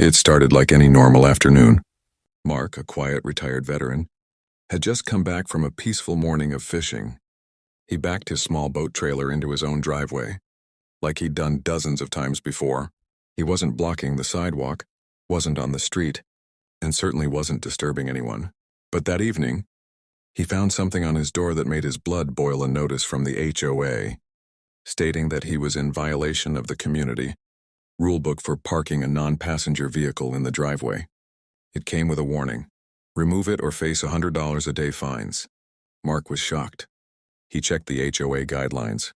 It started like any normal afternoon. Mark, a quiet retired veteran, had just come back from a peaceful morning of fishing. He backed his small boat trailer into his own driveway, like he'd done dozens of times before. He wasn't blocking the sidewalk, wasn't on the street, and certainly wasn't disturbing anyone. But that evening, he found something on his door that made his blood boil. A notice from the HOA, stating that he was in violation of the community rulebook for parking a non-passenger vehicle in the driveway. It came with a warning: remove it or face $100 a day fines. Mark was shocked. He checked the HOA guidelines.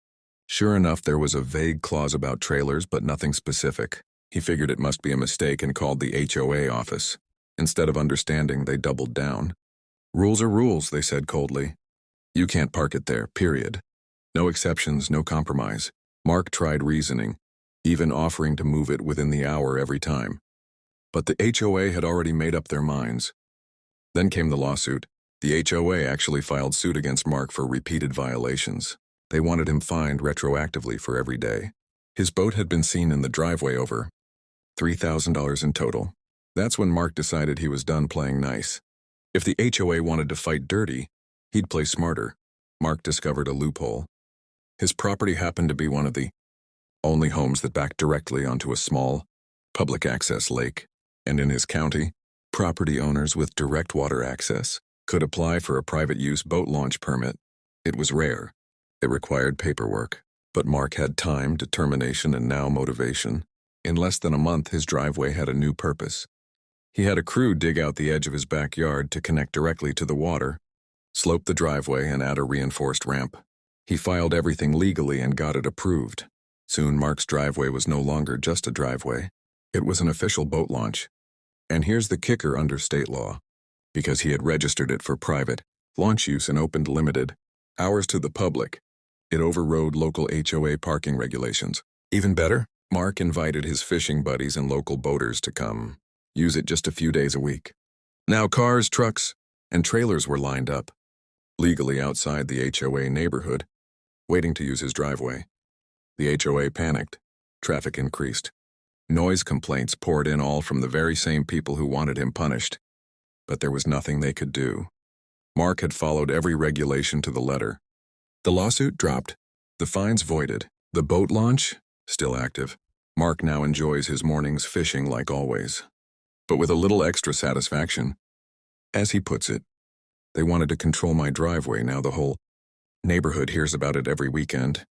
Sure enough, there was a vague clause about trailers, but nothing specific. He figured it must be a mistake and called the HOA office. Instead of understanding, they doubled down. Rules are rules, they said coldly. You can't park it there, period. No exceptions, no compromise. Mark tried reasoning, even offering to move it within the hour every time. But the HOA had already made up their minds. Then came the lawsuit. The HOA actually filed suit against Mark for repeated violations. They wanted him fined retroactively for every day. His boat had been seen in the driveway over $3,000 in total. That's when Mark decided he was done playing nice. If the HOA wanted to fight dirty, he'd play smarter. Mark discovered a loophole. His property happened to be one of the only homes that backed directly onto a small, public access lake. And in his county, property owners with direct water access could apply for a private use boat launch permit. It was rare. It required paperwork. But Mark had time, determination, and now motivation. In less than a month, his driveway had a new purpose. He had a crew dig out the edge of his backyard to connect directly to the water, slope the driveway, and add a reinforced ramp. He filed everything legally and got it approved. Soon, Mark's driveway was no longer just a driveway. It was an official boat launch. And here's the kicker under state law. Because he had registered it for private launch use and opened limited hours to the public, it overrode local HOA parking regulations. Even better, Mark invited his fishing buddies and local boaters to come use it just a few days a week. Now cars, trucks, and trailers were lined up, legally outside the HOA neighborhood, waiting to use his driveway. The HOA panicked. Traffic increased. Noise complaints poured in, all from the very same people who wanted him punished. But there was nothing they could do. Mark had followed every regulation to the letter. The lawsuit dropped. The fines voided. The boat launch still active. Mark now enjoys his mornings fishing like always, but with a little extra satisfaction. As he puts it, they wanted to control my driveway. Now the whole neighborhood hears about it every weekend.